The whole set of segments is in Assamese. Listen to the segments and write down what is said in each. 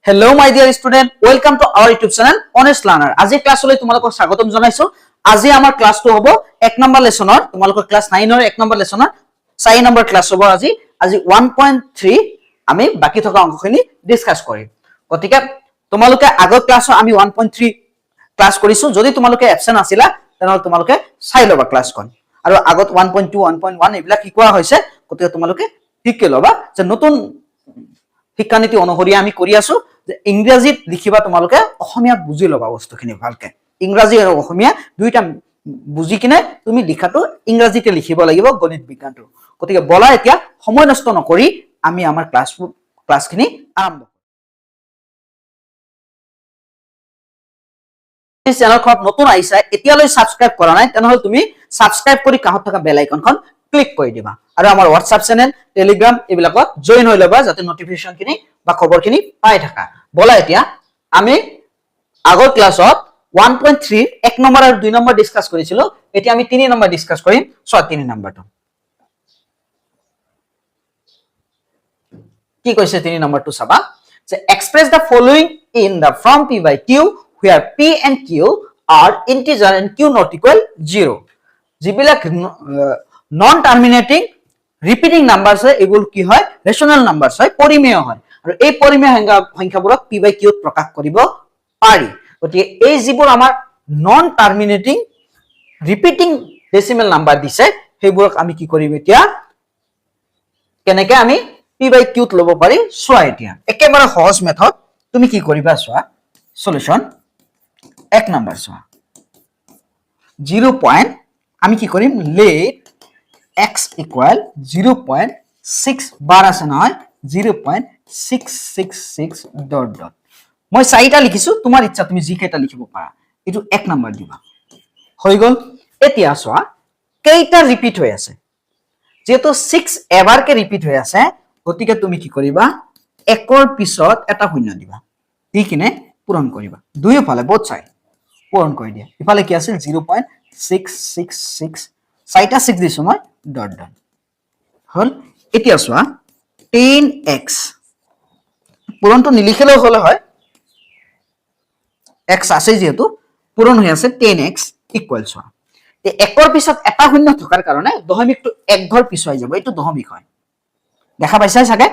Hello my dear student, welcome to our YouTube channel Honest Learner. আজি ক্লাছলৈ তোমালোকক স্বাগতম জনাইছো। আজি আমাৰ ক্লাছটো হ'ব 1 নম্বৰ লেসনৰ, তোমালোকৰ ক্লাছ 9 ৰ 1 নম্বৰ লেসনৰ 4 নম্বৰ ক্লাছ হ'ব আজি। আজি 1.3 আমি বাকি থকা অংশখিনি ডিসকাস কৰিম। গতিকে তোমালোকে আগৰ ক্লাছৰ আমি 1.3 ক্লাছ কৰিছো। যদি তোমালোকে এবসেন্ট আছিলা তেনেহলে তোমালোকে চাই লবা ক্লাছখন। আৰু আগত 1.2 1.1 এইবিলাক কি কোৱা হৈছে, গতিকে তোমালোকে ঠিককৈ লবা যে নতুন শিক্ষানীতি অনুসৰি আমি কৰি আছো যে ইংৰাজীত লিখিবা, তোমালোকে অসমীয়াত বুজি লবা বস্তুখিনি ভালকে। ইংৰাজী আৰু অসমীয়া দুইটা বুজি কিনে তুমি লিখাটো ইংৰাজীতে লিখিব লাগিব গণিত বিজ্ঞানটো। গতিকে বলা এতিয়া সময় নষ্ট নকৰি আমি আমাৰ ক্লাছখিনি আৰম্ভ কৰিম। এই চেনেলখনত নতুন আহিছা, এতিয়ালৈ সাবস্ক্ৰাইব কৰা নাই তেনেহলে তুমি সাবস্ক্ৰাইব কৰি কাষত থকা বেল আইকনখন ক্লিক কৰি দিবা। আৰু আমাৰ WhatsApp চেনেল, টেলিগ্ৰাম এইবিলাকত জয়েন হৈ লবা যাতে নটিফিকেশনখিনি বা খবৰখিনি পাই থাকা। বলা এতিয়া আমি আগৰ ক্লাছত 1.3 1 নম্বৰ আৰু 2 নম্বৰ ডিসকাস কৰিছিলো। এতিয়া আমি 3 নম্বৰ ডিসকাস কৰিম। 3 নম্বৰটো কি কৈছে? 3 নম্বৰটো চাবা যে express the following in the from p by q where p and q are integer and q not equal 0. যিবিলাক নন টাৰ্মিনেটিং ৰিপিটিং নাম্বাৰছ হয় এইবোৰ কি হয়? ৰেশনাল নাম্বাৰছ হয়, পৰিমেয় হয়। আৰু এই পৰিমেয় সংখ্যাবোৰক p by q ত প্ৰকাশ কৰিব পাৰি। গতিকে এই যিবোৰ আমাৰ non terminating repeating decimal number দিছে সেইবোৰক আমি কি কৰিম এতিয়া? কেনেকে আমি p by q ত লব পাৰি চোৱা। এতিয়া একেবাৰে সহজ মেথড তুমি কি কৰিবা চোৱা। সলিউশন 1 নম্বৰ চোৱা। 0. আমি কি কৰিম? লেট x equal 0.6 বাৰ আছে নহয়, 0.666 ডট ডট। মই 4টা লিখিছো, তোমাৰ ইচ্ছা তুমি যি কেইটা লিখিব পাৰা। এটো 1 নম্বৰ দিবা। হৈ গল। এতিয়া চোৱা কেইটা ৰিপিট হৈ আছে। যেহেতু 6 এবাৰকে ৰিপিট হৈ আছে, গতিকে তুমি কি কৰিবা? 1ৰ পিছত এটা শূন্য দিবা, দি কিনে পূৰণ কৰিবা। দুয়োফালে বোথ সাইড পূৰণ কৰি দিয়া। ইফালে কি আছিল? 0.666 4টা 6 দিছো মই, ডট ডট হল। এতিয়া চোৱা 10x পূৰণটো নিলিখিলেও হলে হয়, x আছে যেহেতু পূৰণ হৈ আছে 10x ইকুৱেল চোৱা। 1ৰ পিছত এটা শূন্য থকাৰ কাৰণে দশমিকটো 1 ঘৰ পিছুৱাই যাব। এইটো দশমিক হয়, দেখা পাইছা চাগে?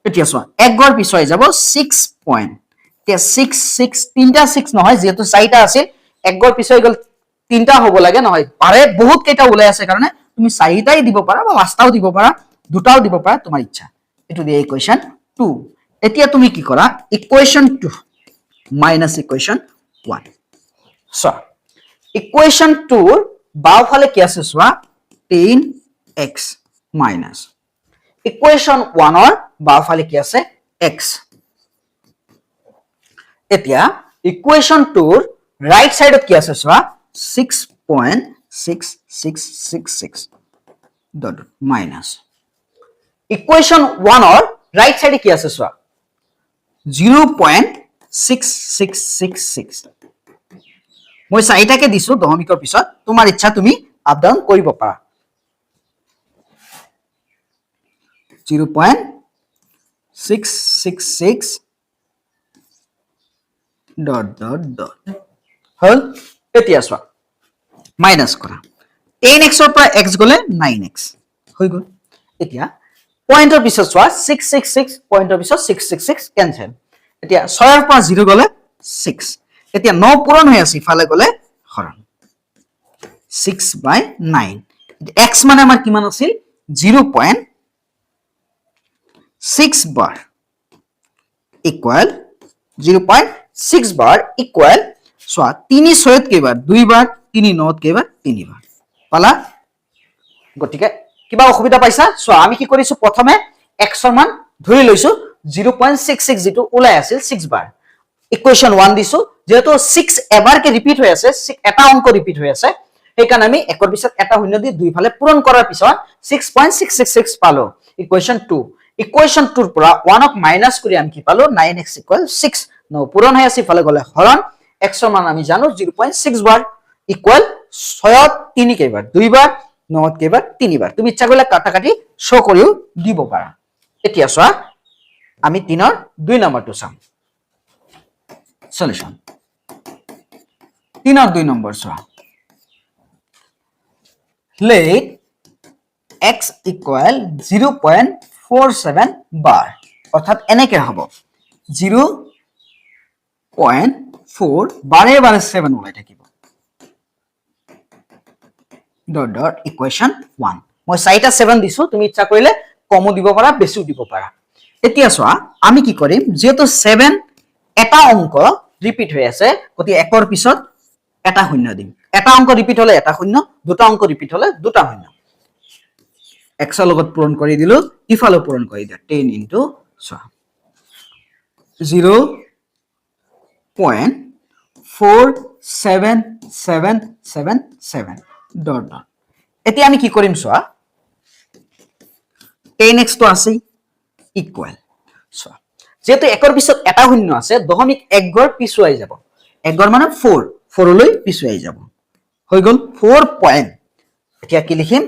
এতিয়া চোৱা 1 ঘৰ পিছুৱাই যাব 6 পইণ্ট। এতিয়া 6 তিনটা 6 নহয়, যেহেতু 4টা আছিল 1 ঘৰ পিছুৱাই গল 3টা হ'ব লাগে নহয়, পাৰে বহুত কেইটা ওলাই আছে কাৰণে তুমি 4টাই দিব পাৰা বা 5টাও দিব পাৰা, দুটাও দিব পাৰা, তোমাৰ ইচ্ছা। এটো দিয়ে ইকুৱেশন 2। এতিয়া তুমি কি কৰা? ইকুৱেশন 2 মাইনাস ইকুৱেশন 1 চোৱা। ইকুৱেশন 2 বাওফালে কি আছে চোৱা? 10x মাইনাস ইকুৱেশন 1 বাওফালে কি আছে? x। এতিয়া ইকুৱেশন 2 ৰাইট সাইডত কি আছে চোৱা? 6.6666 ডট মাইনাস ইকুৱেশন 1 ৰাইট সাইডে কি আছে চোৱা? 0.6666। মই 4টাকে দিছো দশমিকৰ পিছত, তোমাৰ ইচ্ছা তুমি আপ ডাউন কৰিব পাৰা। 0.666 ডট ডট ডট হল। এতিয়া চোৱা মাইনাস কৰা। 10x ৰ পৰা x গলে 9x হৈ গল। এতিয়া পয়েন্টৰ পিছত চোৱা 666, পয়েন্টৰ পিছত 666 কেনসেল। এতিয়া 6 ৰ পৰা 0 গলে 6। এতিয়া 9 পূৰণ হৈ আছে, ইফালে গলে হৰণ 6/9। x মানে আমাৰ কিমান আছিল? 0.6 বাৰ ইকুৱেল 0.6 বাৰ ইকুৱেল চোৱা 3 6ত কেইবাৰ? 2 বাৰ, 3 9ত কেইবাৰ? 3 বাৰ। পালা? গতিকে কিবা অসুবিধা পাইছা? চোৱা আমি কি কৰিছো, প্ৰথমে x ৰ মান ধৰি লৈছো 0.66 যেটো ওলাই আছিল 6 বাৰ। ইকুৱেশন 1 দিছো, যেহেতু 6 এবাৰকে ৰিপিট হৈ আছে, এটা অংক ৰিপিট হৈ আছে, সেইকাৰণে আমি 1ৰ পিছত এটা শূন্য দি দুইফালে পূৰণ কৰাৰ পিছত 6.666 পালো। ইকুৱেশন 2 ইকুৱেশন 2 ৰ পৰা 1 ক মাইনাস কৰি আমি কি পালো? 9x equal 6। 9 পূৰণ হৈ আছে, ইফালে গলে হৰণ। x ৰ মান আমি জানো 0.6 বাৰ ইকুৱেল 6ত 3 কেইবাৰ? 2 বাৰ, 9ত কেইবাৰ? 3 বাৰ। তুমি ইচ্ছা কৰিলে কাটা কাটি শো কৰিও দিব পাৰা। এতিয়া চোৱা আমি 3ৰ 2 নম্বৰটো চাম। সলিউশন 3 আৰ 2 নম্বৰ চোৱা let x equal 0.47 bar অৰ্থাৎ এনেকে হ'ব 0.4 বাৰে বাৰে 7 ওলাই থাকিব ডট ডট ইকুৱেশ্যন 1 মই চাৰিটা 7 দিছো তুমি ইচ্ছা কৰিলে কমো দিব পাৰা বেছিও দিব পাৰা এতিয়া চোৱা আমি কি কৰিম যেহেতু 7 এটা অংক ৰিপিট হৈ আছে গতি একৰ পিছত এটা শূন্য দিম এটা অংক ৰিপিট হলে এটা শূন্য দুটা অংক ৰিপিট হলে দুটা শূন্য x ৰ লগত পূৰণ কৰি দিলো ইফালে পূৰণ কৰি দিয়া 10 ইনটু চোৱা 0.47777 ডট ডট এতিয়া আমি কি কৰিম চোৱা 10x তো আছে ইকুৱেল চোৱা যেহেতু একৰ পিছত এটা শূন্য আছে দশমিক এক ঘৰ পিছুৱাই যাব এক ঘৰ মানে 4 লৈ পিছুৱাই যাব হৈ গল 4 পইণ্ট এতিয়া কি লিখিম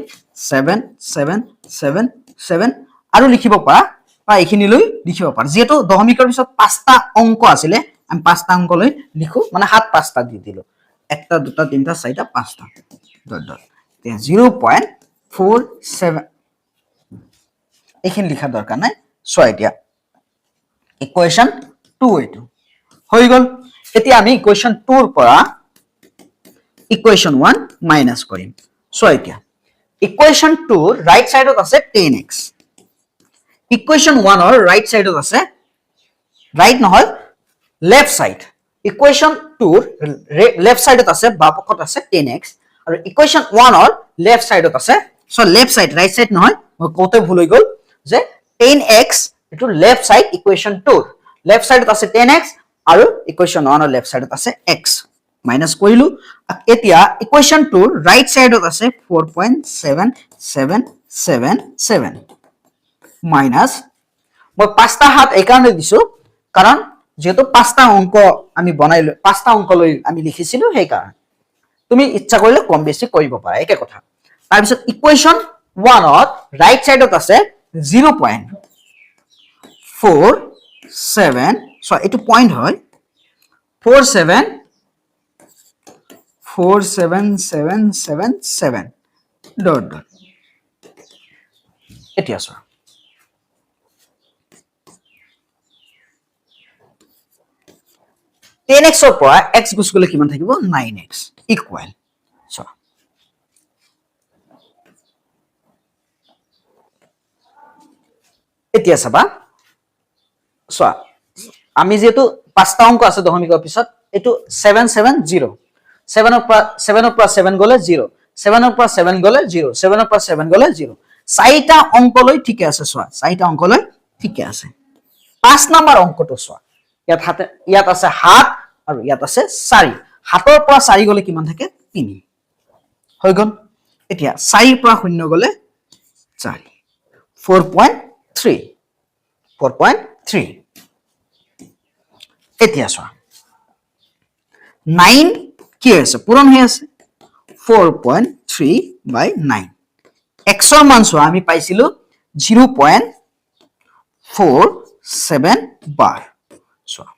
7777 আৰু লিখিব পাৰা বা এইখিনি লৈ লিখিব পাৰা যেহেতু দশমিকৰ পিছত পাঁচটা অংক আছিল আমি পাঁচটা অংক লৈ লিখো মানে হাত পাঁচটা দি দিলো একটা দুটা তিনটা চাৰিটা পাঁচটা ডট ডট 0.47 এইখিনি লিখা দৰকাৰ নাই চোৱা এতিয়া ইকুৱেশ্যন 2 এইটো হৈ গল এতিয়া আমি ইকুৱেশ্যন 2 ৰ পৰা ইকুৱেশ্যন 1 মাইনাস কৰিম চোৱা এতিয়া ইকুৱেশ্যন 2 ৰ ৰাইট সাইডত আছে 10x ইকুৱেশ্যন 1 ৰ ৰাইট সাইডত আছে ৰাইট নহয় লেফট সাইড ইকুৱেশ্যন 2 ৰ লেফট সাইডত আছে বাপকত আছে 10x আৰু ইকুৱেশ্যন 1 ৰ লেফট সাইডত আছে so left side right side নহয় মই কোতে ভুল হৈ গল যে 10x এটো লেফট সাইড ইকুৱেশ্যন 2 লেফট সাইডত আছে 10x আৰু ইকুৱেশ্যন 1 ৰ লেফট সাইডত আছে x মাইনাস কৰিলো এতিয়া ইকুৱেশ্যন 2 ৰ ৰাইট সাইডত আছে 4.7777 মাইনাস মই পাঁচটা হাত এইকাৰণে দিছো কাৰণ যেহেতু পাঁচটা অংক আমি বনাইলো পাঁচটা অংক লৈ আমি লিখিছিলো সেই কাৰণে তুমি ইচ্ছা কৰিলে কম বেছি কৰিব পাৰা একে কথা তাৰ পিছত ইকুৱেশ্যন 1 ত ৰাইট সাইডত আছে 0.47 সো এটো পয়েন্ট হয় 47777 ডট ডট এতিয়া চোৱা 10x ৰ পৰা x গুছি গলে কিমান থাকিব 9x ইকুৱেল সো এতিয়া চাবা সো আমি যেহেতু পাঁচটা অংক আছে দশমিকৰ পিছত এটো 770 7 ৰ পৰা 7 গলে 0 7 ৰ পৰা 7 গলে 0 7 ৰ পৰা 7 গলে 0 চাৰিটা অংক লৈ ঠিকে আছে চোৱা চাৰিটা অংক লৈ ঠিকে আছে 5 নম্বৰ অংকটো চোৱা ইয়াত আছে 7 আৰু ইয়াত আছে 4 7 ৰ পৰা 4 গলে কিমান থাকে 3 হৈ গল এতিয়া 4 পৰা 0 গলে 4 4.3 এতিয়া চোৱা 9 কি আছে পূৰণ হৈ আছে 4.3 by 9 x ৰ মান চোৱা আমি পাইছিলো 0.47 bar চোৱা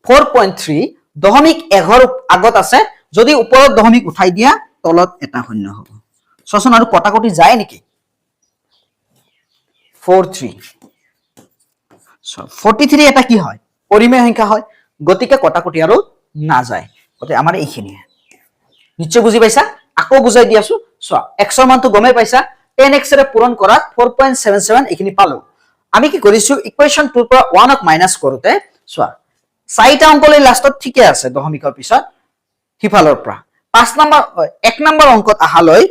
4.3 দশমিক 1 আগত আছে যদি ওপৰত দশমিক উঠাই দিয়া তলত এটা শূন্য হ'ব সচন আৰু কটাকটি যায় নেকি 43 সো 43 এটা কি হয় পৰিমেয় সংখ্যা হয় গতিকে কটাকটি আৰু না যায় গতে আমাৰ এইখিনি নিশ্চয় বুজি পাইছা আকৌ বুজাই দি আছো চোৱা x ৰ মানটো গমে পাইছা 10x ৰে পূৰণ কৰা 4.77 এইখিনি পালো আমি কি কৰিছো ইকুৱেশ্যন 2 ৰ পৰা 1 ক মাইনাস কৰোতে চোৱা চাৰিটা অংক লৈ লাষ্টত ঠিকে আছে দশমিকৰ পিছত হিফালৰ পৰা 5 নম্বৰ 1 নম্বৰ অংকত আহালৈ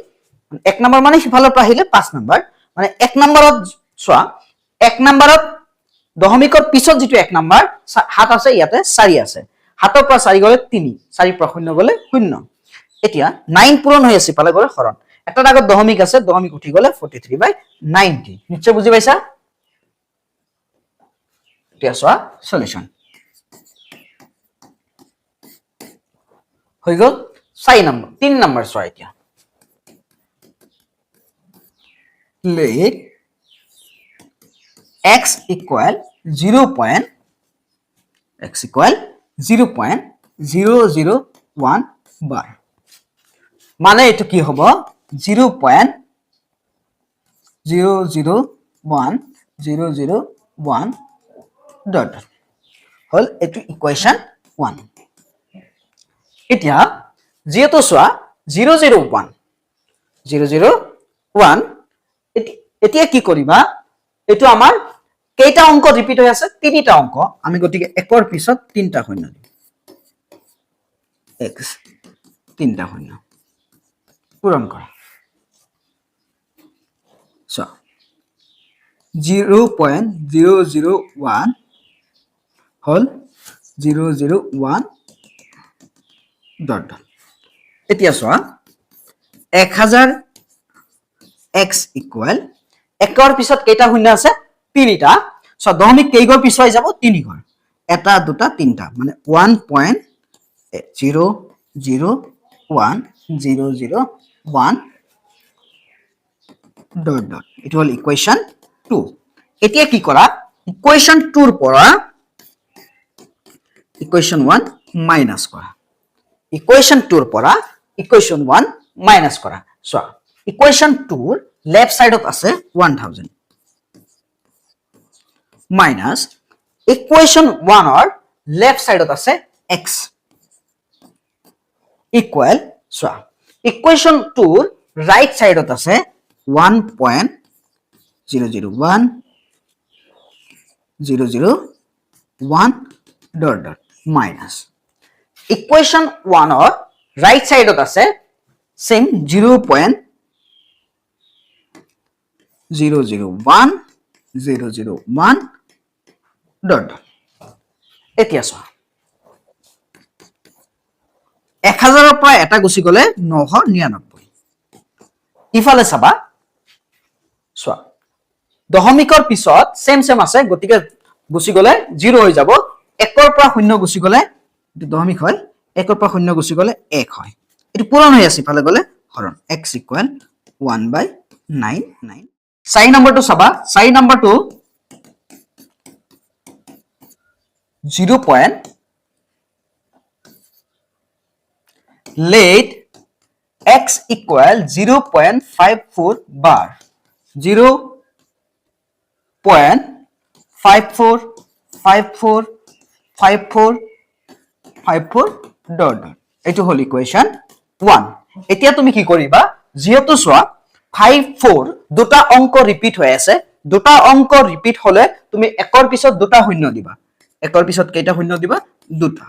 1 নম্বৰ মানে হিফালৰ পৰা আহিলে 5 নম্বৰ মানে 1 নম্বৰত চোৱা 1 নম্বৰত দশমিকৰ পিছত যেটো 1 নম্বৰ হাত আছে ইয়াতে 4 আছে হাতৰ পৰা 4 গলে 3 4 পৰা 0 গলে 0 এতিয়া 9 পূৰণ হৈ আছে পালে গলে হৰণ এটাৰ আগত দশমিক আছে দশমিক উঠি গলে 43 by 90 নিশ্চয় বুজি পাইছা এতিয়া চোৱা সলিউশন হৈ গল 4 নম্বৰ 3 নম্বৰ চোৱা এতিয়া let x equal 0. x equal 0.001 bar মানে এটো কি হ'ব 0.001 dot হল এটো ইকুয়েশন 1 এতিয়া যেহেতু সোয়া 001 এতিয়া কি কৰিবা এটো আমাৰ কেইটা অংক ৰিপিট হৈ আছে তিনিটা অংক আমি গতিকে একৰ পিছত তিনটা শূন্য দিম x তিনটা শূন্য পূৰণ কৰা so 0.001 হল 001 dot এতিয়া সোয়া 1000 x equal একৰ পিছত কেইটা শূন্য আছে তিনিটা সো দশমিক কেইগৰ পিছুৱাই যাব তিনি ঘৰ এটা দুটা তিনটা মানে 1.001 dot dot it will equation 2 এতিয়া কি কৰা equation 2 ৰ পৰা equation 1 minus কৰা equation 2 ৰ পৰা equation 1 minus কৰা so equation 2 ৰ left side ত আছে 1000 minus equation 1 or left side ot ase x equal so equation 2 right side ot ase 1.001 dot dot minus equation 1 or right side ot ase same 0.001 dot এতিয়া চোৱা 1000 ৰ পৰা এটা গুছি গলে 999 ইফালে চাবা চোৱা দশমিকৰ পিছত সেম আছে গতিকে গুছি গলে 0 হৈ যাব 1 ৰ পৰা 0 গুছি গলে এটো দশমিক হয় 1 ৰ পৰা 0 গুছি গলে 1 হয় এটো পূৰণ হৈ আছে ইফালে গলে হৰণ x equal 1/99 সাই নম্বৰটো চাবা সাই নম্বৰটো 0. let x equal 0.54 bar 0.54 dot এটো হল ইকুয়েশন 1 এতিয়া তুমি কি কৰিবা যেহেতু সোয়া 54 দুটা অংক ৰিপিট হৈ আছে দুটা অংক ৰিপিট হলে তুমি একৰ পিছত দুটা শূন্য দিবা একৰ পিছত কেইটা শূন্য দিবা দুটা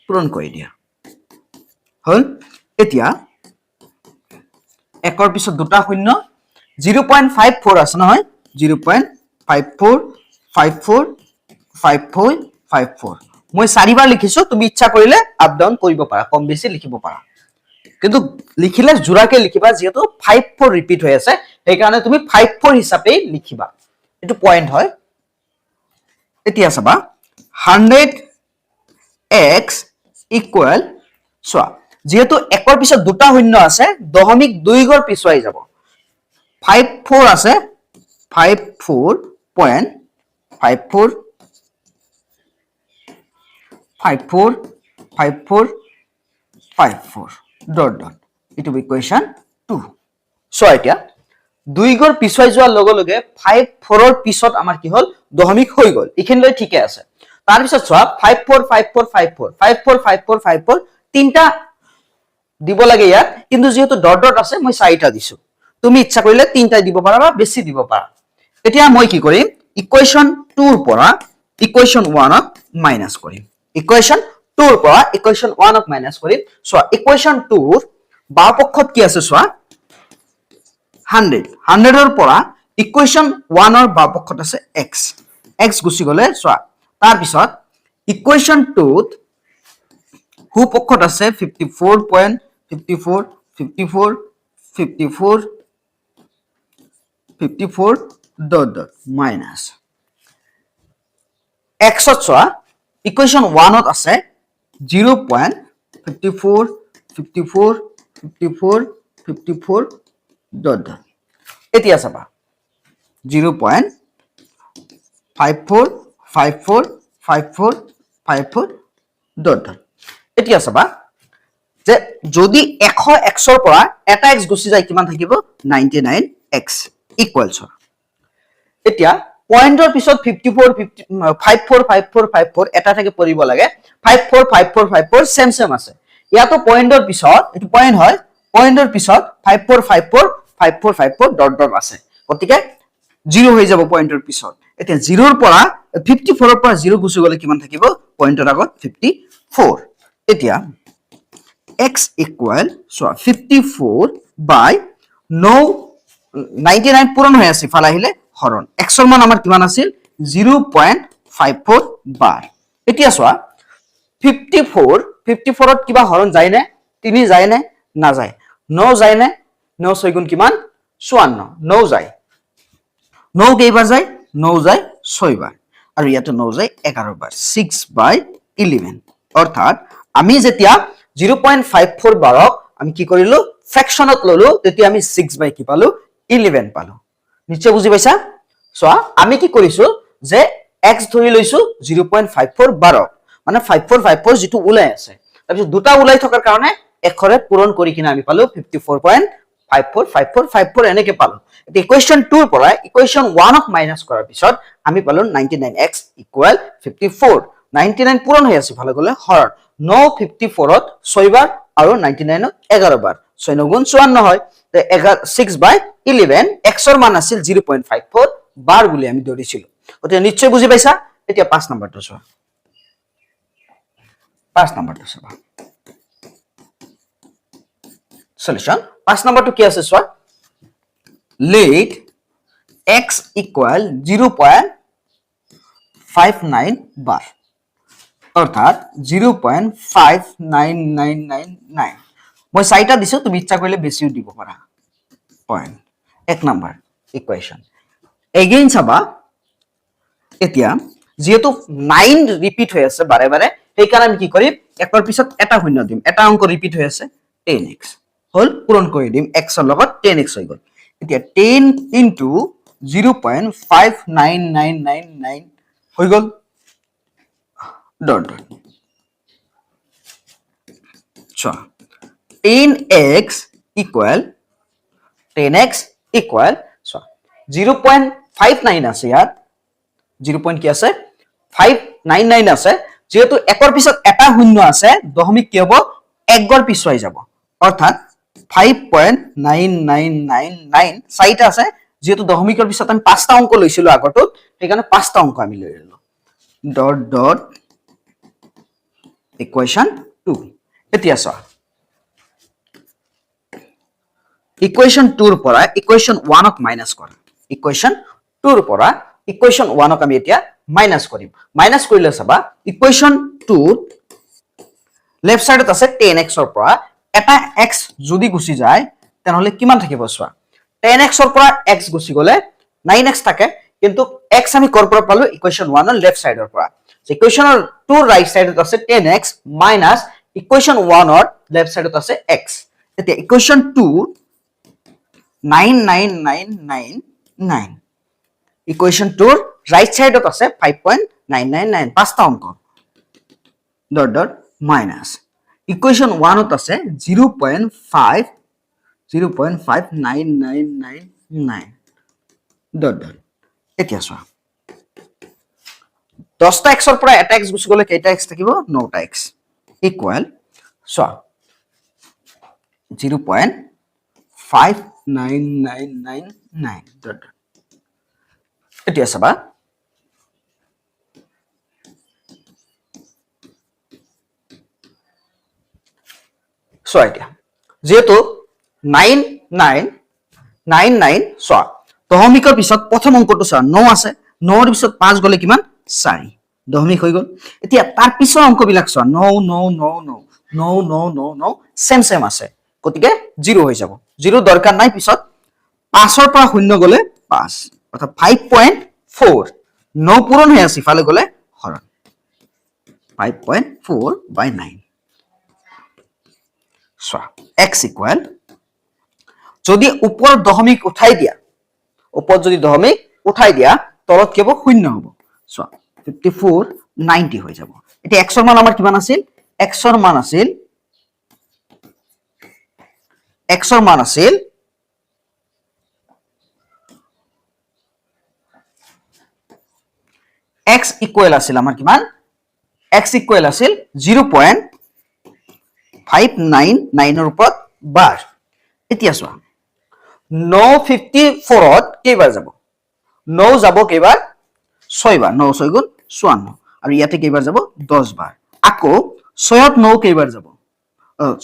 পূৰণ কৰি দিয়া হল এতিয়া একৰ পিছত দুটা শূন্য 0.54 আছে নহয় 0.54 মই চাৰিবাৰ লিখিছো তুমি ইচ্ছা কৰিলে আপ ডাউন কৰিব পাৰা কম বেছি লিখিব পাৰা কিন্তু লিখিলে জোৰাকে লিখিবা যেহেতু 54 ৰিপিট হৈ আছে সেই কাৰণে তুমি 54 হিচাপে লিখিবা এটো পয়েন্ট হয় এতিয়া চাবা 100x equal সোয়া যেহেতু একৰ পিছত দুটা শূন্য আছে দশমিক 2 গৰ পিছুৱাই যাব 54 আছে 54.54 dot dot itu equation 2 so এতিয়া 2 গৰ পিছুৱাই যোৱাৰ লগে লগে 54 ৰ পিছত আমাৰ কি হল দশমিক হৈ গল ইখিনলৈ ঠিকে আছে তাৰ পিছত সোয়া 54 তিনটা দিব লাগে ইয়াত কিন্তু যেহেতু ডট ডট আছে মই চাৰিটা দিছো তুমি ইচ্ছা কৰিলে তিনটা দিব পাৰা বা বেছি দিব পাৰা এতিয়া মই কি কৰিম ইকুয়েশন 2 ৰ পৰা ইকুয়েশন 1 ক মাইনাস কৰিম ইকুয়েশন 2 ৰ পৰা ইকুয়েশন 1 ক মাইনাস কৰিম সো ইকুয়েশন 2 ৰ বাও পক্ষত কি আছে সোয়া 100 ৰ পৰা ইকুয়েশন 1 ৰ বাও পক্ষত আছে x গুছি গলে সোয়া তাৰ পিছত ইকুয়েশন 2 ত হু পক্ষত আছে 54 dot dot minus x ত সোয়া ইকুয়েশন 1 ত আছে 0.54 dot dot এতিয়া চাবা 0.54 ডট ডট এতিয়া চাবা যে যদি 100 x ৰ পৰা এটা x গুচি যায় কিমান থাকিব 99x ইকুৱেলছ এতিয়া পইণ্টৰ পিছত 54 এটা থাকে পৰিব লাগে 54 সেম সেম আছে ইয়াতো পইণ্টৰ পিছত এটো পইণ্ট হয় পইণ্টৰ পিছত 54 ডট ডট আছে গতিকে 0 হৈ যাব পইণ্টৰ পিছত এতিয়া 0 ৰ পৰা 54 ৰ পৰা 0 গুচি গলে কিমান থাকিব পইণ্টৰ আগত 54 এতিয়া x equal so 54 by 99 পূৰণ হৈ আছে ফালে আহিলে হৰণ x ৰ মান আমাৰ কিমান আছিল 0.54 বাৰ এতিয়া চোৱা 54 ত কিবা হৰণ যায় না 3 যায় না না যায় 9 যায় না 9 6 গুণ কিমান 54 9 যায় 9 কেইবাৰ যায় 9 যায় 6 বাৰ আৰু ইয়াতে 9 যায় 11 বাৰ 6/11 অৰ্থাৎ আমি যেতিয়া 0.54 বাৰক আমি কি কৰিলো ফ্ৰেকশনত ললো তেতিয়া আমি 6 বাই কি পালো 11 পালো নিশ্চয় বুজি পাইছা সো আমি কি কৰিছো যে x ধৰি লৈছো 0.54 বাৰক মানে 54 যেটো উলাই আছে তাৰপিছত দুটা উলাই থকাৰ কাৰণে এখৰে পূৰণ কৰি কিনে আমি পালো 54.54 এনেকে পালো এতিয়া ইকুৱেশন 2 ৰ পৰা ইকুৱেশন 1 ক মাইনাস কৰাৰ পিছত আমি পালো 99x 54 99 পূৰণ হৈ আছে ভালে গলে হৰণ 954 ত 6 বাৰ আৰু 99 ত 11 বাৰ 6 9 গুণ 54 হয় তে 6/11 x ৰ মান আছিল 0.54 বাৰ বুলি আমি ধৰিছিলো এতিয়া নিশ্চয় বুজি পাইছা এতিয়া 5 নম্বৰটো চোৱা 5 নম্বৰটো চোৱা সলিউশন 5 নম্বৰটো কি আছে চোৱা let x equal 0.59 bar অৰ্থাৎ 0.59999 মই সাইটা দিছো তুমি ইচ্ছা কৰিলে বেছিও দিব পাৰা পয়েন্ট এক নাম্বাৰ ইকুয়েশন এগেইন চাবা এতিয়া যেহেতু 9 ৰিপিট হৈ আছে বাৰে বাৰে সেই কাৰণে আমি কি কৰিম একৰ পিছত এটা শূন্য দিম এটা অংক ৰিপিট হৈ আছে 10x হল পূৰণ কৰি দিম x ৰ লগত 10x হৈ গল এতিয়া 10 into 0.59999 হৈ গল dot dot so 10x equal so 0.59 আছে ইয়াত 0. কি আছে 599 আছে যেহেতু একৰ পিছত এটা শূন্য আছে দশমিক কি হ'ব একগৰ পিছুৱাই যাব অৰ্থাৎ 5.9999 সাইটা আছে যেহেতু দশমিকৰ পিছত আমি পাঁচটা অংক লৈছিলো আগতো সেইকাৰণে পাঁচটা অংক আমি লৈ ললো ডট ডট ইকুয়েশন 2 এতিয়া চোৱা ইকুয়েশন 2 ৰ পৰা ইকুয়েশন 1 ক মাইনাস কৰা ইকুয়েশন 2 ৰ পৰা ইকুয়েশন 1 ক আমি এতিয়া মাইনাস কৰিম মাইনাস কৰিলে চাবা ইকুয়েশন 2 লেফট সাইডত আছে 10x ৰ পৰা এটা x যদি গুচি যায় তেনহলে কিমান থাকিব চোৱা 10x ৰ পৰা x গুচি গলে 9x থাকে কিন্তু x আমি কৰ পৰা পালো ইকুয়েশন 1 ৰ লেফট সাইডৰ পৰা ইকুয়েশন 2 ৰাইট সাইডত আছে 10x মাইনাস ইকুয়েশন 1 ৰ লেফট সাইডত আছে x এতিয়া ইকুয়েশন 2 99999 ইকুয়েশন 2 ৰ রাইট সাইডত আছে 5.999 পাঁচটা অংক ডট ডট মাইনাস ইকুয়েশন 1 ত আছে 0.599999 ডট ডট এতিয়া চোৱা 10টা x ৰ পৰা এটা x গুছি গলে কেইটা x থাকিব 9টা x ইকুৱেল চোৱা 0.599999 ডট এতিয়া চাবা চোৱা এতিয়া যেহেতু 9999 চোৱা দশমিকৰ পিছত প্ৰথম অংকটো চোৱা 9 আছে 9 ৰ পিছত 5 গলে কিমান 4 দশমিক হৈ গল এতিয়া তাৰ পিছৰ অংক বিলাক চোৱা 9 সেম সেম আছে গতিকে 0 হৈ যাব 0 দৰকাৰ নাই পিছত 5 ৰ পৰা শূন্য গলে 5 অৰ্থাৎ 5.4 9 পূৰণ হৈ আছে ফালে গলে হৰণ 5.4/9 চোৱা x ইকুৱেল যদি ওপৰ দশমিক উঠাই দিয়া ওপৰ যদি দশমিক উঠাই দিয়া তলত কেৱল শূন্য হ'ব চোৱা 54 90 হৈ যাব এতিয়া x ৰ মান আমাৰ কিমান আছিল x ৰ মান আছিল x ইকুৱেল আছিল আমাৰ কিমান x ইকুৱেল আছিল 0.599 ৰ ওপৰত বাৰ এতিয়া চোৱা 954 ত কেইবাৰ যাব 9 যাব কেইবাৰ 6 বাৰ 9 6 গুণ 54 আৰু ইয়াতে কেইবাৰ যাব 10 বাৰ আকৌ 6 ত 9 কেইবাৰ যাব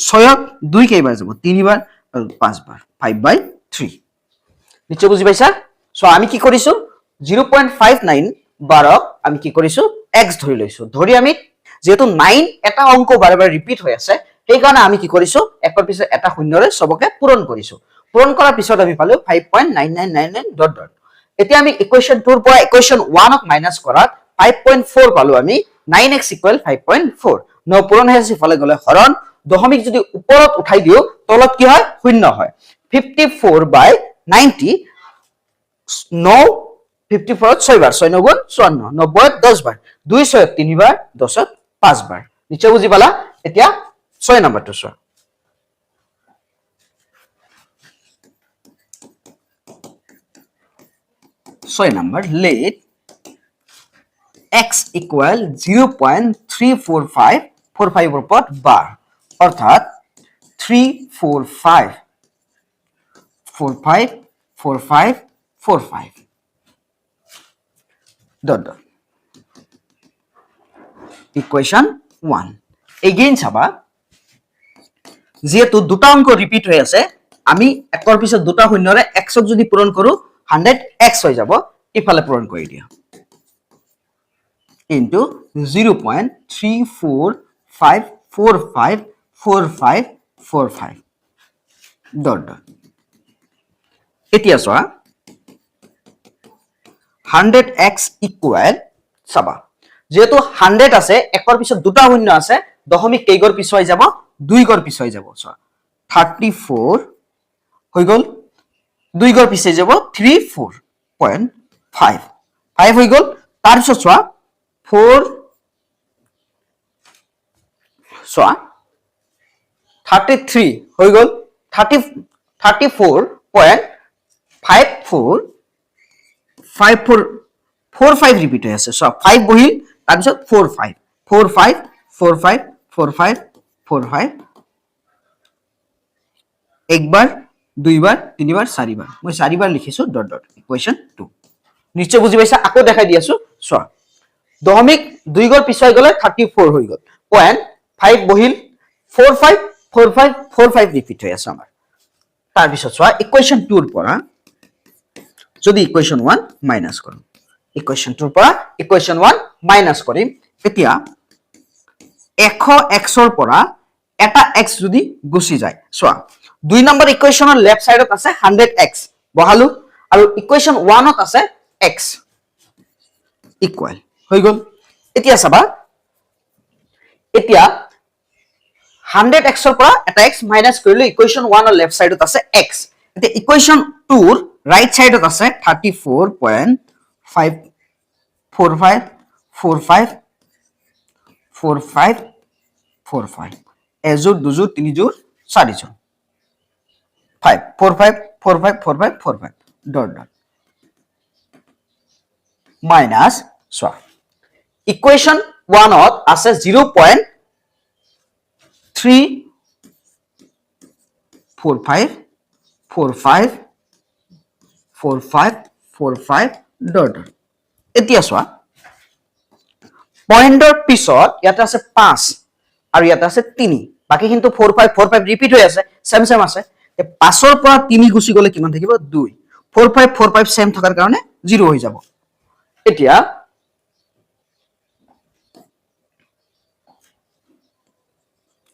6 ত 2 কেইবাৰ যাব 3 বাৰ আৰু 5 বাৰ 5/3 নিশ্চয় বুজি পাইছা সো আমি কি কৰিছো 0.59 বাৰক আমি কি কৰিছো x ধৰি লৈছো ধৰি আমি যেহেতু 9 এটা অংক বাৰে বাৰে ৰিপিট হৈ আছে সেই কাৰণে আমি কি কৰিছো একৰ পিছত এটা শূন্যৰে সবকে পূৰণ কৰিছো পূৰণ কৰাৰ পিছত আমি পালো 5.9999 ডট ডট এতিয়া আমি ইকুৱেশন 2 ৰ পৰা ইকুৱেশন 1 ক মাইনাস কৰাত 5.4 পালো আমি 9x 5.4 ন পূৰণ হৈ আছে ফলে গলে হৰণ দশমিক যদি ওপৰত উঠাই দিও তলত কি হয় শূন্য হয় 54/90 9 54 6 বাৰ 6 9 গুণ 54 90 10 বাৰ 2 6 3 বাৰ 10 5 বাৰ নিশ্চয় বুজি পালা এতিয়া 6 নম্বৰটো চোৱা 6 number let x equal 0.34545 ৰ ওপৰত বাৰ অৰ্থাৎ 345 45 45 45 dot dot equation 1 again চাবা যেহেতু দুটা অংক ৰিপিট হৈ আছে আমি একৰ পিছত দুটা শূন্যৰে x ক যদি পূৰণ কৰো 100x হৈ যাব ইফালে পূৰণ কৰি দিয়া into 0.345454545 dot dot এতিয়া চোৱা 100x equal চাবা যেহেতু 100 আছে একৰ পিছত দুটা শূন্য আছে দশমিক কেইগৰ পিছুৱাই যাব 2 গৰ পিছুৱাই যাব চোৱা 34 হৈ গল 2 গৰ পিছে যাব 34.5 5 হৈ গল তাৰ পিছত চোৱা 4 চোৱা 33 হৈ গল 34.54 45 ৰিপিট হৈ আছে সব 5 বহিল তাৰ পিছত 45 45 45 45 45 একবাৰ দুইবাৰ তিনিবাৰ চাৰিবাৰ মই চাৰিবাৰ লিখিছো ডট ডট ইকুৱেশন 2 নিশ্চয় বুজি পাইছা আকৌ দেখাই দি আছো চোৱা দশমিক 2 গৰ পিছাই গলে 34 হৈ গল পয়েন্ট 5 বহিল 45 45 45 ৰিপিট হৈ আছে আমাৰ তাৰ পিছত চোৱা ইকুৱেশন 2 ৰ পৰা যদি ইকুৱেশন 1 মাইনাস কৰো ইকুৱেশন 2 ৰ পৰা ইকুৱেশন 1 মাইনাস কৰিম এতিয়া 100x ৰ পৰা এটা x যদি গুছি যায় চোৱা 2 নম্বৰ ইকুৱেশনৰ লেফট সাইডত আছে 100x বহালু আৰু ইকুৱেশন 1 ত আছে x ইকুৱেল হৈ গল এতিয়া চাবা এতিয়া 100x ৰ পৰা এটা x মাইনাস কৰিলে ইকুৱেশন 1 ৰ লেফট সাইডত আছে x এতিয়া ইকুৱেশন 2 ৰ ৰাইট সাইডত আছে 34.545 45 45 45 এজোৰ দুজোৰ তিনিজোৰ চাৰিজোৰ 5 45 45 45 45 ডট ডট মাইনাস চোৱা ইকুৱেশন 1 ত আছে 0.345 45 45 45 ডট ডট এতিয়া চোৱা পয়েন্টৰ পিছত ইয়াতে আছে 5 আৰু ইয়াতে আছে 3 বাকি কিন্তু 45 45 ৰিপিট হৈ আছে সেম সেম আছে 5 ৰ পৰা 3 গুছি গলে কিমান থাকিব 2 45 45 সেম থকাৰ কাৰণে 0 হৈ যাব এতিয়া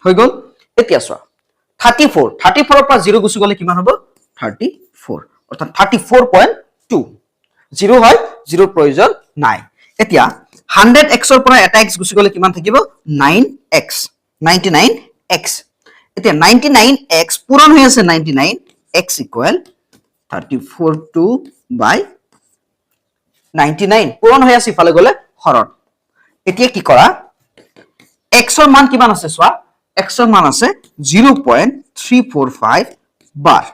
হৈ গল এতিয়া চোৱা 34 34 ৰ পৰা 0 গুছি গলে কিমান হ'ব 34 অৰ্থাৎ 34.2 0 হয় 0 প্ৰয়োজন নাই এতিয়া 100x ৰ পৰা এটা x গুছি গলে কিমান থাকিব 9x 99x এতিয়া 99x পূৰণ হৈ আছে 99x ইকুৱেল 34 2 by 99 পূৰণ হৈ আছে ইফালে গলে হৰণ এতিয়া কি কৰা x ৰ মান কিমান আছে চোৱা x ৰ মান আছে 0.345 bar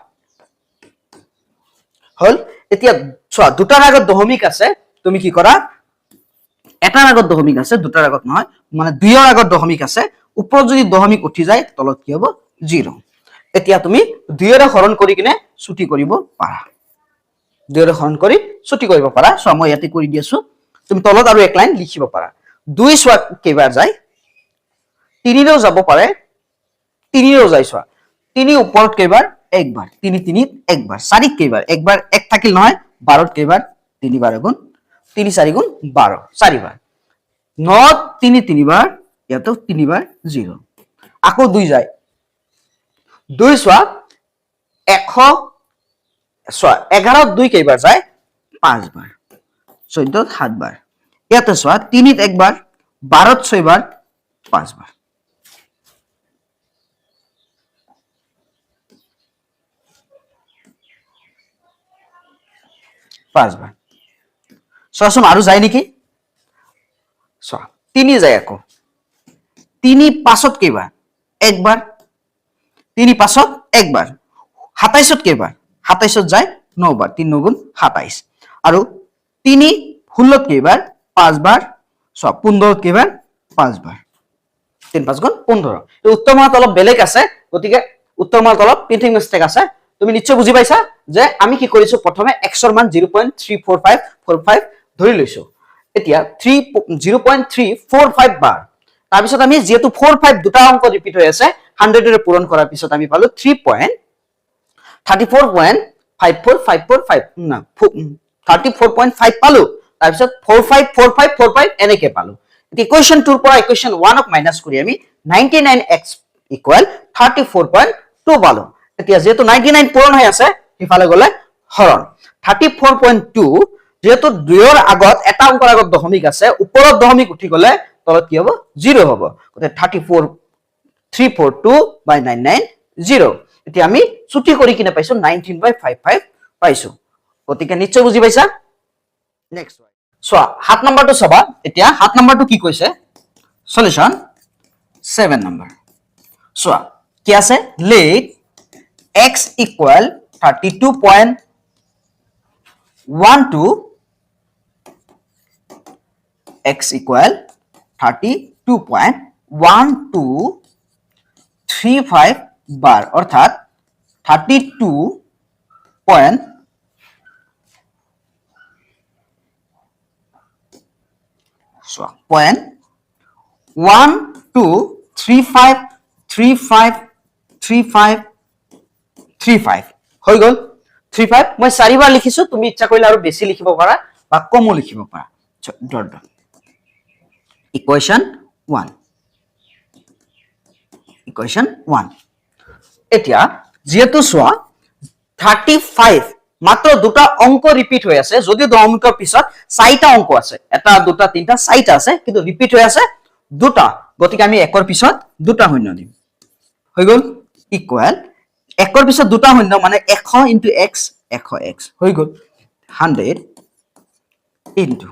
হল এতিয়া চোৱা দুটাৰ আগত দশমিক আছে তুমি কি কৰা এটাৰ আগত দশমিক আছে দুটাৰ আগত নহয় মানে দুইৰ আগত দশমিক আছে ওপৰত যদি দশমিক উঠি যায় তলত কি হ'ব 0 এতিয়া তুমি দুইৰে হৰণ কৰি কিনে ছুটি কৰিব পাৰা দুইৰে হৰণ কৰি ছুটি কৰিব পাৰা সো মই ইয়াতে কৰি দিছো তুমি তলত আৰু এক লাইন লিখিব পাৰা দুই সোৱা কেইবাৰ যায় তিনিৰেও যাব পাৰে তিনিৰেও যায় সোৱা তিনি ওপৰত কেইবাৰ একবাৰ তিনি তিনিত একবাৰ চাৰিত কেইবাৰ একবাৰ এক থাকিল নহয় 12ত কেইবাৰ তিনিবাৰ গুণ 3 4 গুণ 12 চাৰিবাৰ 9 তিনি তিনিবাৰ ইয়াতো তিনিবাৰ 0 আকৌ দুই যায় দুই সোৱা 100 সোৱা 11ত দুই কেইবাৰ যায় 5 বাৰ 14ত 7 বাৰ ইয়াতে সোৱা তিনিত একবাৰ 12ত 6 বাৰ 5 বাৰ পাঁচবাৰ চোৱাচোন আৰু যায় নেকি চোৱা তিনি যায় আকৌ তিনি পাঁচত কেইবাৰ একবাৰ তিনি পাঁচত একবাৰ 27ত কেইবাৰ 27ত যায় 9 বাৰ 3 9 গুণ 27 আৰু তিনি 16ত কেইবাৰ 5 বাৰ চোৱা 15ত কেইবাৰ 5 বাৰ 3 5 গুণ 15 এই উত্তৰ মানত অলপ বেলেগ আছে গতিকে উত্তৰ মানত অলপ প্ৰিন্টিং মিস্টেক আছে তুমি নিশ্চয় বুজি পাইছা যে আমি কি কৰিছো প্ৰথমে x ৰ মান 0.34545 ধৰি লৈছো এতিয়া 0.345 বাৰ তাৰ পিছত আমি যেহেতু 45 দুটা অংক ৰিপিট হৈ আছে 100 ৰে পূৰণ কৰাৰ পিছত আমি পালো 3.34.54545 না 34.5 পালো তাৰ পিছত 454545 এনেকে পালো এতিয়া ইকুৱেশন 2 ৰ পৰা ইকুৱেশন 1 ক মাইনাস কৰি আমি 99x 34.2 পালো এতিয়া যেহেতু 99 পূৰণ হৈ আছে হিফালে গলে হৰণ 34.2 যেহেতু দুইৰ আগত এটা অংকৰ আগত দশমিক আছে ওপৰত দশমিক উঠি গলে তলত কি হ'ব 0 হ'ব গতে 342/99 এতিয়া আমি ছুটি কৰি কিনে পাইছো 19/55 পাইছো গতিকে নিশ্চয় বুজি পাইছা নেক্সট সোৱা 7 নম্বৰটো চাবা এতিয়া 7 নম্বৰটো কি কৈছে সলিউশন 7 নম্বৰ সোৱা কি আছে late x equal 32.12 x equal 32.1235 bar অর্থাৎ 32.1235 হৈ গল 35 মই চাৰিবাৰ লিখিছো তুমি ইচ্ছা কৰিলে আৰু বেছি লিখিব পাৰা বা কমো লিখিব পাৰা ডট ডট ইকুৱেশন 1 এতিয়া যেহেতু সোৱা 35 মাত্ৰ দুটা অংক ৰিপিট হৈ আছে যদিও দশমিকৰ পিছত চাৰিটা অংক আছে এটা দুটা তিনটা চাৰিটা আছে কিন্তু ৰিপিট হৈ আছে দুটা গতিকে আমি একৰ পিছত দুটা শূন্য দিম হৈ গল ইকুৱেল একৰ পিছত দুটা শূন্য মানে 100 into x 100x হৈ গল 100 into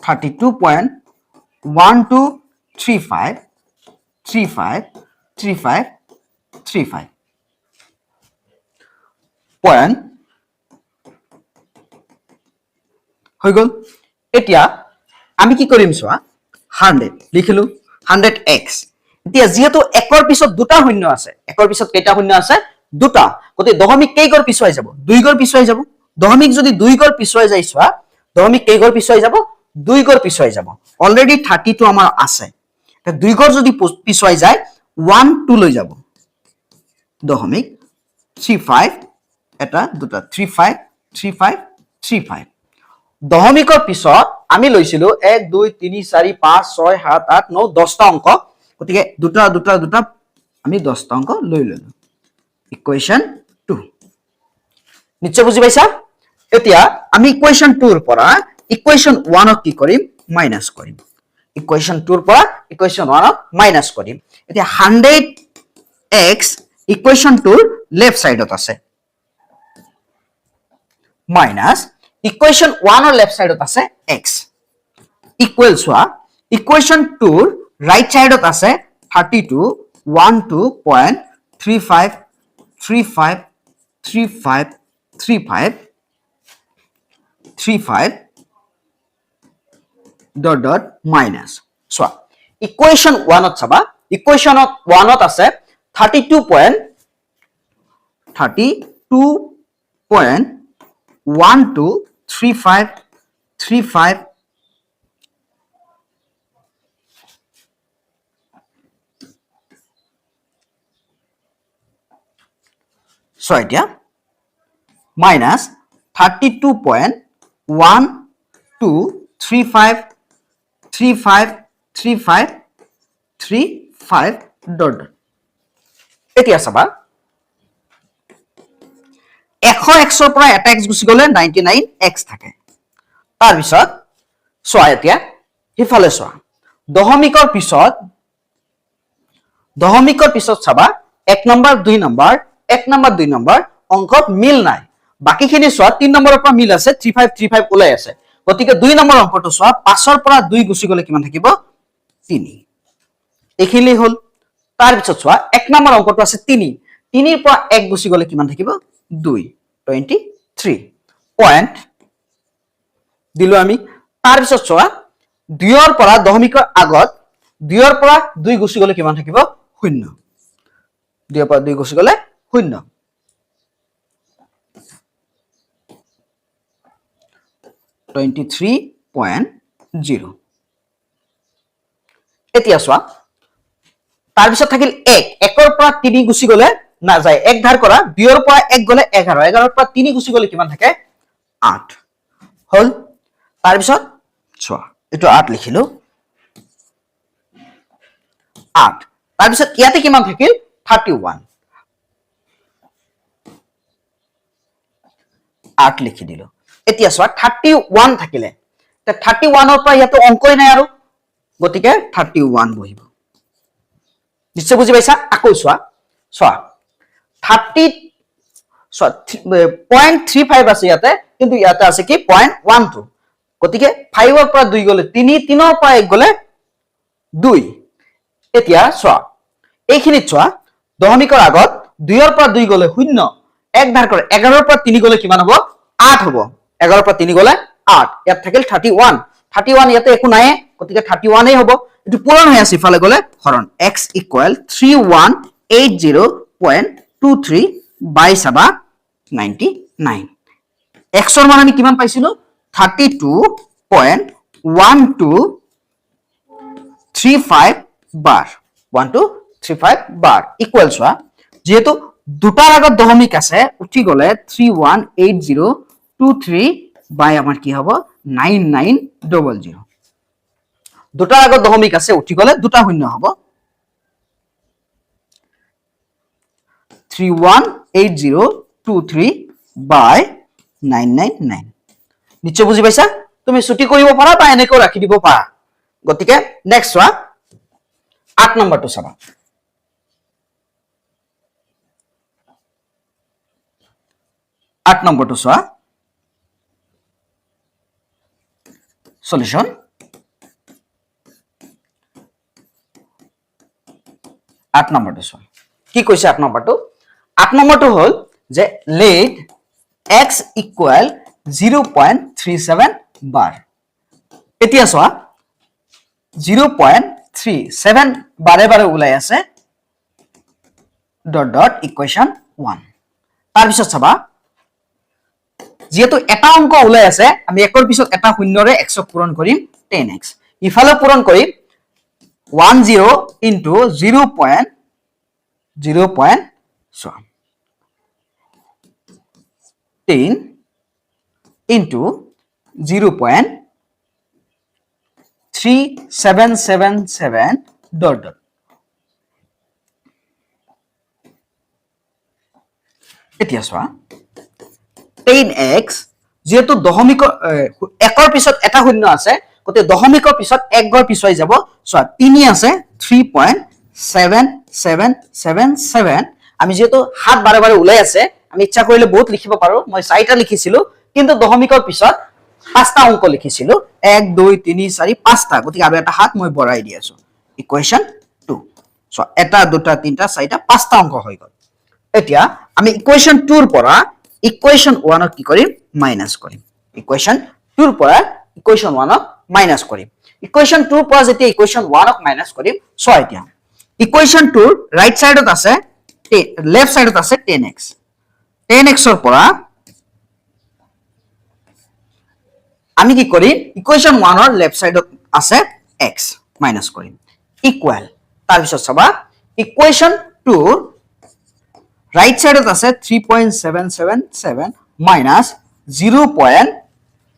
32.1235 পয়েন্ট হৈ গল এতিয়া আমি কি কৰিম সোৱা 100 লিখিলো 100x এতিয়া যেহেতু একৰ পিছত দুটা শূন্য আছে একৰ পিছত কেইটা শূন্য আছে দুটা গতে দশমিক কেইগৰ পিছুৱাই যাব দুই গৰ পিছুৱাই যাব দশমিক যদি দুই গৰ পিছুৱাই যায় সোৱা দশমিক কেইগৰ পিছুৱাই যাব দুই গৰ পিছুৱাই যাব অলৰেডি 32 আমাৰ আছে তে দুই গৰ যদি পিছুৱাই যায় 1 2 লৈ যাব দশমিক 35 এটা দুটা 35 35 35 দশমিকৰ পিছত আমি লৈছিলো 1 2 3 4 5 6 7 8 9 10টা অংক গতিকে দুটা দুটা দুটা আমি 10টা অংক লৈ ললো ইকুৱেশন 2 নিশ্চয় বুজি পাইছা এতিয়া আমি ইকুৱেশন 2 ৰ পৰা ইকুৱেশন 1 ক কি কৰিম মাইনাস কৰিম ইকুৱেশন 2 ৰ পৰা ইকুৱেশন 1 ক মাইনাস কৰিম এতিয়া 100x ইকুৱেশন 2 ৰ লেফট সাইডত আছে মাইনাস ইকুৱেশন 1 ৰ লেফট সাইডত আছে x ইকুৱেল চোৱা ইকুৱেশ্যন 2 ৰ ৰাইট সাইডত আছে 32 12.35 35 35 35 35 dot dot minus চোৱা ইকুৱেশ্যন 1 ত চাবা ইকুৱেশ্যন 1 ত আছে 32.1235 so এতিয়া minus 32.1235 35 35 35 dot এতিয়া চাবা 100x ৰ পৰা এটা x গুছি গলে 99x থাকে তাৰ পিছত চোৱা এতিয়া হিফালে চোৱা দহমিকৰ পিছত চাবা 1 নম্বৰ 2 নম্বৰ 1 নম্বৰ 2 নম্বৰ অংকত মিল নাই বাকিখিনি চোৱা 3 নম্বৰৰ পৰা মিল আছে 35 35 ওলাই আছে গতিকে 2 নম্বৰ অংকটো চোৱা 5 ৰ পৰা 2 গুছি গলে কিমান থাকিব 3 এখিনি হল তাৰ পিছত চোৱা 1 নম্বৰ অংকটো আছে 3 3 ৰ পৰা 1 গুছি গলে কিমান থাকিব 2 23 পয়েন্ট দিলো আমি তাৰ পিছত চোৱা 2 ৰ পৰা দহমিকৰ আগত 2 ৰ পৰা 2 গুছি গলে কিমান থাকিব 0 2 ৰ পৰা 2 গুছি গলে 0 23.0 এতিয়া চোৱা তাৰ পিছত থাকিল 1 1 ৰ পৰা 3 গুছি গলে না যায় 1 ধাৰ কৰা 2 ৰ পৰা 1 গলে 11 11 ৰ পৰা 3 গুছি গলে কিমান থাকে 8 হল তাৰ পিছত চোৱা এটো 8 লিখিলো 8 তাৰ পিছত ইয়াতে কিমান থাকিল 31 8 লিখি দিলো এতিয়া চোৱা 31 থাকিলে তে 31 ৰ পৰা ইয়াতে অংকই নাই আৰু গতিকে 31 বহিব নিশ্চয় বুজি পাইছা আকৌ চোৱা 0.35 আছে ইয়াতে কিন্তু ইয়াতে আছে কি 0.12 গতিকে 5 ৰ পৰা 2 গলে 3 3 ৰ পৰা 1 গলে 2 এতিয়া চোৱা এইখিনিত চোৱা দহমিকৰ আগত 2 ৰ পৰা 2 গলে 0 1 ধাৰ কৰে 11 ৰ পৰা 3 গলে কিমান হ'ব 8 হ'ব 11 ৰ পৰা 3 গলে 8 ইয়াত থাকিল 31 ইয়াতে একো নাই গতিকে 31 এই হ'ব এটো পূৰণ হৈ আছে ইফালে গলে হৰণ x = 3180.23 বাই 99 x ৰ মান আমি কিমান পাইছিলো 32.1235 bar 1235 bar ইকুৱেল চোৱা যেহেতু দুটাৰ আগত দহমিক আছে উঠি গলে 318023 বাই আমাৰ কি হ'ব 9900 দুটাৰ আগত দহমিক আছে উঠি গলে দুটা শূন্য হ'ব 318023 বাই 999 নিশ্চয় বুজি পাইছা তুমি ছুটি কৰিব পাৰা বা এনেকৈ ৰাখি দিব পাৰা গতিকে নেক্সট চোৱা 8 নম্বৰটো চাবা 8 নম্বৰটো চোৱা সলিউশন 8 নম্বৰটো চোৱা কি কৈছে 8 নম্বৰটো 8 নম্বৰটো হল যে let x = 0.37 bar এতিয়া চোৱা 0.37 বাৰে বাৰে ওলাই আছে ডট ডট ইকুৱেশ্যন 1 তাৰ পিছত চাবা যেহেতু এটা অংক ওলাই আছে আমি একৰ পিছত এটা শূন্যৰে x ক পূৰণ কৰিম 10x ইফালে পূৰণ কৰিম 10 into 10 into 0.3777 dot dot এতিয়া চোৱা 10x যেহেতু দহমিকৰ একৰ পিছত এটা শূন্য আছে গতে দহমিকৰ পিছত এক গড় পিছুৱাই যাব চোৱা 3 আছে 3.7777 আমি যেহেতু হাত বাৰে বাৰে ওলাই আছে আমি ইচ্ছা কৰিলে বহুত লিখিব পাৰো মই 4টা লিখিছিলো কিন্তু দহমিকৰ পিছত পাঁচটা অংক লিখিছিলো 1 2 3 4 পাঁচটা গতিকে আৰু এটা হাত মই বঢ়াই দি আছো ইকুৱেশ্যন 2 সো এটা দুটা তিনটা চাৰিটা পাঁচটা অংক হৈ গল এতিয়া আমি ইকুৱেশ্যন 2 ৰ পৰা ইকুৱেশ্যন 1 ক কি কৰিম মাইনাস কৰিম ইকুৱেশ্যন 2 ৰ পৰা ইকুৱেশ্যন 1 ক মাইনাস কৰিম ইকুৱেশ্যন 2 ৰ পৰা যেতিয়া ইকুৱেশ্যন 1 ক মাইনাস কৰিম সো এতিয়া ইকুৱেশ্যন 2 ৰ ৰাইট সাইডত আছে লেফট সাইডত আছে 10x 10x ৰ পৰা আমি কি কৰিম ইকুৱেশ্যন 1 ৰ লেফট সাইডত আছে x মাইনাস কৰিম ইকুৱেল তাৰ পিছত চাবা ইকুৱেশ্যন 2 ৰ ৰাইট সাইডত আছে 3.777 মাইনাস 0.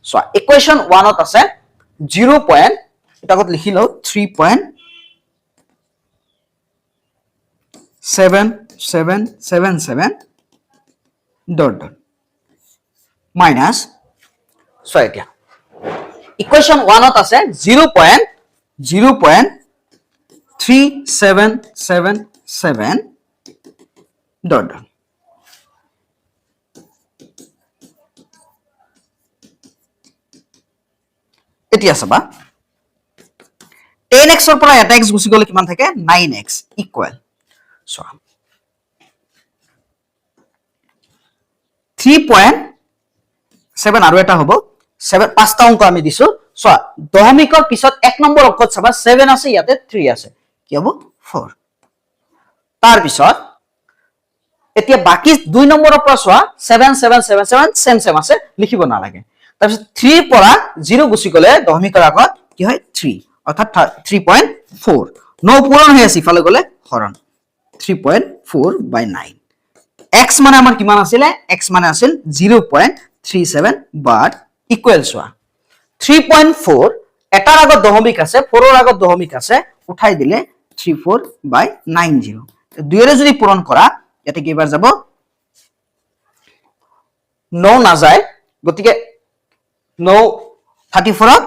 সো ইকুৱেশ্যন 1 ত আছে 0. এটাকত লিখি লও 3.7777 ডট ডট মাইনাস সো এতিয়া ইকুৱেশ্যন 1 ত আছে 0.3777 ডট ডট এতিয়া চাবা 10x ৰ পৰা এটা x গুছি গলে কিমান থাকে 9x ইকুৱেল সো 3.7 আৰু এটা হ'ব 7 পাঁচটা অংক আমি দিছো সো দশমিকৰ পিছত এক নম্বৰ অংকত চাবা 7 আছে ইয়াতে 3 আছে কি হ'ব 4 তাৰ পিছত এতিয়া বাকি 2 নম্বৰৰ পৰা চোৱা 7777 সেম আছে লিখিব নালাগে তাৰ পিছত 3 পৰা 0 গুছি গলে দশমিকৰ আগত কি হয় 3 অৰ্থাৎ 3.4 ন পূৰণ হৈ আছে ইফালে গলে হৰণ 3.4/9 x মানে আমাৰ কিমান আছিল x মানে আছিল 0.37 বাট ইকুৱেল সোয়া 3.4 এটাৰ আগত দশমিক আছে 4 ৰ আগত দশমিক আছে উঠাই দিলে 34/90 দুইৰে যদি পূৰণ কৰা ইয়াতে কিবাৰ যাব 9 না যায় গতিকে 9 34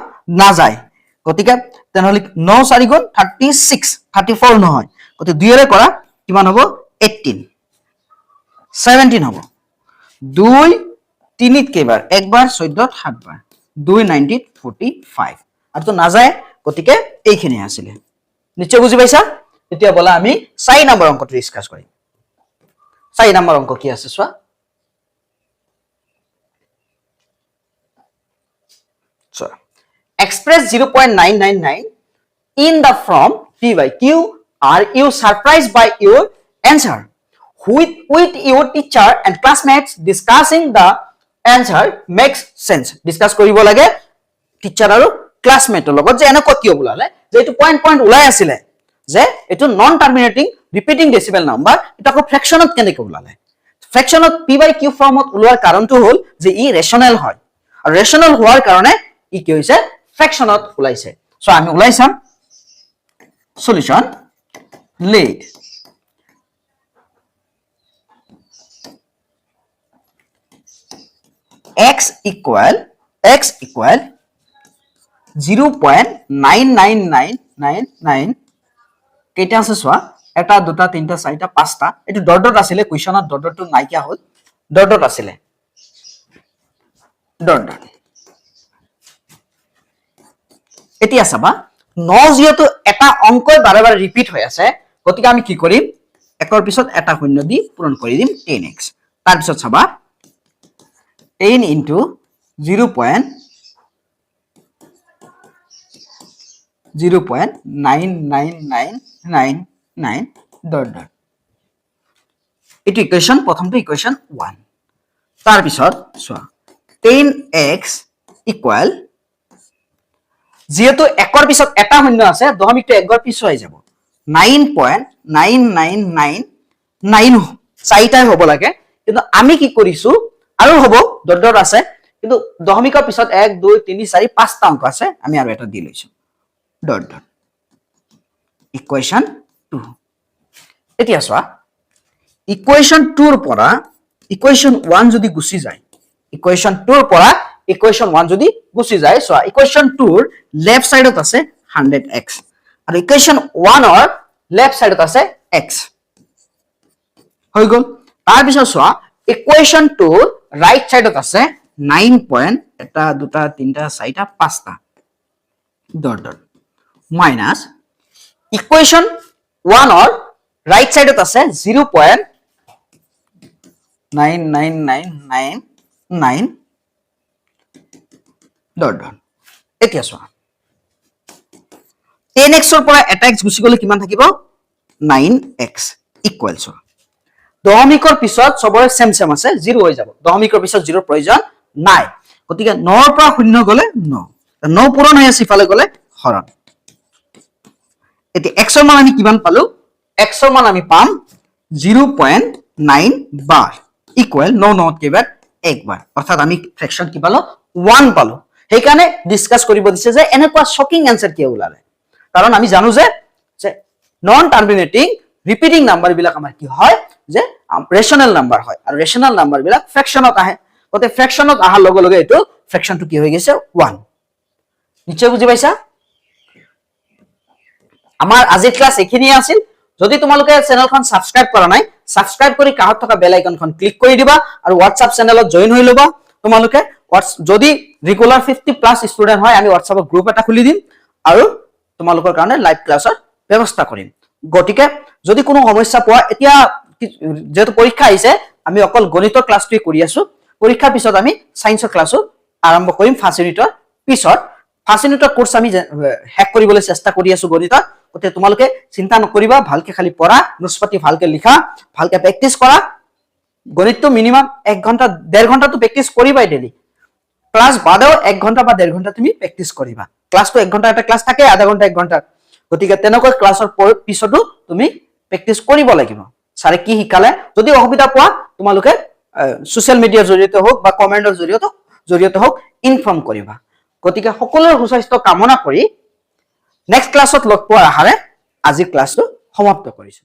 না যায় গতিকে তেনেহলে 9 4 গুণ 36 34 নহয় গতিকে দুইৰে কৰা কিমান হ'ব 18 17 হ'ব 2 3 কেবাৰ একবাৰ 14 7 বাৰ 2 90 45 আৰু তো না যায় গতিকে এইখিনি আছিল নিশ্চয় বুজি পাইছা এতিয়া বলা আমি 4 নম্বৰ অংকটো ডিসকাস কৰিম 4 নম্বৰ অংক কি আছে সোৱা so express 0.999 in the form p by q are you surprised by your answer with your teacher and classmates discussing the answer makes sense discuss কৰিব লাগে টিচাৰ আৰু ক্লাসমেটৰ লগত যে এনে কতিও বুলালে যে এটো পইণ্ট উলাই আছিল যে এটো non terminating repeating decimal number এটাকো ফ্ৰেকশনত কেনেকৈ বুলালে ফ্ৰেকশনত p by q ফৰ্মত উলোৱাৰ কাৰণটো হ'ল যে ই ৰেশনাল হয় আৰু ৰেশনাল হোৱাৰ কাৰণে ই কি হৈছে ফ্ৰেকশনত উলাইছে সো আমি উলাইছাম সলিউশন লেট x equal 0.99999 কেইটা আছে সোয়া এটা দুটা তিনটা চাৰিটা পাঁচটা এটো ডট ডট আছিল কোৱেশ্চনত ডট ডটটো নাইকিয়া হ'ল ডট ডট আছিল ডট ডট এতিয়া চাবা 9 যেহেতু এটা অংকই বাৰে বাৰে ৰিপিট হৈ আছে গতিকে আমি কি কৰিম একৰ পিছত এটা শূন্য দি পূৰণ কৰি দিম 10x তাৰ পিছত চাবা 10 into 0.99999 dot dot এটো ইকুৱেশ্যন প্ৰথমটো ইকুৱেশ্যন 1 তাৰ পিছত চোৱা 10x ইকুৱেল যেহেতু একৰ পিছত এটা শূন্য আছে দশমিকটো একৰ পিছত হৈ যাব 9.9999 চাৰিটাই হ'ব লাগে কিন্তু আমি কি কৰিছো আৰু হ'ব ডট ডট আছে কিন্তু দশমিকৰ পিছত 1 2 3 4 5 টা অংক আছে আমি আৰু এটা দি লৈছো ডট ডট ইকুৱেশ্যন 2 এতিয়া চোৱা ইকুৱেশ্যন 2 ৰ পৰা ইকুৱেশ্যন 1 যদি গুছি যায় ইকুৱেশ্যন 2 ৰ পৰা ইকুৱেশ্যন 1 যদি গুছি যায় চোৱা ইকুৱেশ্যন 2 ৰ লেফট সাইডত আছে 100x আৰু ইকুৱেশ্যন 1 ৰ লেফট সাইডত আছে x হৈ গল তাৰ পিছত চোৱা ইকুৱেশ্যন 2 ৰ ৰাইট সাইডত আছে 9 পয়েন্ট এটা দুটা তিনটা চাৰিটা পাঁচটা ডট ডট মাইনাস ইকুৱেশ্যন 1 অৰ ৰাইট সাইডত আছে 0.99999 ডট ডট এতিয়া চোৱা 10x ৰ পৰা এটা x গুছি গলে কিমান থাকিব 9x ইকুৱেলছ দশমিকৰ পিছত সবৰে সেম সেম আছে 0 হৈ যাব দশমিকৰ পিছত 0 প্ৰয়োজন নাই গতিকে 9 ৰ পৰা 0 গলে 9 9 পূৰণ হৈ আছে ইফালে গলে হৰণ এতিয়া x ৰ মান আমি কিমান পালো x ৰ মান আমি পাম 0.9 bar ইকুৱেল 9 9 কেবাৰ একবাৰ অৰ্থাৎ আমি ফ্ৰেকশন কি পালো 1 পালো সেইকাৰণে ডিসকাস কৰিব দিছে যে এনেকুৱা শকিং আনসাৰ কি ওলালে কাৰণ আমি জানো যে নন টাৰ্মিনেটিং ৰিপিটিং নাম্বাৰ বিলাক আমাৰ কি হয় যে ৰেশনাল নাম্বাৰ হয় আৰু ৰেশনাল নাম্বাৰ বিলাক ফ্ৰেকশনত আহে গতে ফ্ৰেকশনত আহাৰ লগে লগে এটো ফ্ৰেকশনটো কি হৈ গৈছে 1 নিশ্চয় বুজি পাইছা আমাৰ আজি ক্লাস এখিনি আছিল যদি তোমালোকে চেনেলখন সাবস্ক্ৰাইব কৰা নাই সাবস্ক্ৰাইব কৰি কাষত থকা বেল আইকনখন ক্লিক কৰি দিবা আৰু WhatsApp চেনেলত জয়েন হৈ লবা তোমালোকে যদি ৰেগুলাৰ 50 প্লাস ষ্টুডেন্ট হয় আমি WhatsApp গ্ৰুপ এটা খুলি দিম আৰু তোমালোকৰ কাৰণে লাইভ ক্লাছৰ ব্যৱস্থা কৰিম গটিকে যদি কোনো সমস্যা পোৱা এতিয়া যেটো পৰীক্ষা আহিছে আমি অকল গণিতৰ ক্লাছটোই কৰি আছো পৰীক্ষাৰ পিছত আমি সায়েন্সৰ ক্লাছও আৰম্ভ কৰিম ফাৰ্ষ্ট ইউনিটৰ পিছত ফাৰ্ষ্ট ইউনিটৰ কোৰ্স আমি হ্যাক কৰিবলৈ চেষ্টা কৰি আছো গণিতৰ গতে তোমালোকে চিন্তা নকৰিবা ভালকে খালি পঢ়া নোটছপাতি ভালকে লিখা ভালকে প্ৰেক্টিস কৰা গণিতটো মিনিমাম 1 ঘন্টা 1.5 ঘন্টা তো প্ৰেক্টিস কৰিবাই ডেইলি ক্লাস বাদেও 1 ঘন্টা বা 1.5 ঘন্টা তুমি প্ৰেক্টিস কৰিবা ক্লাসটো 1 ঘন্টা এটা ক্লাস থাকে আধা ঘন্টা 1 ঘন্টা গতিকে তেনেকৈ ক্লাসৰ পিছতো তুমি প্ৰেক্টিস কৰিব লাগিব সাৰে কি শিকালে যদি অসুবিধা পোৱা তোমালোকে সোশ্যাল মিডিয়াৰ জৰিয়তে হোক বা কমেন্টৰ জৰিয়তে হোক ইনফৰ্ম কৰিবা গতিকে সকলোৰ সুস্বাস্থ্য কামনা কৰি নেক্সট ক্লাছত লগ পোৱাৰ আহাৰে আজি ক্লাসটো সমাপ্ত কৰিছো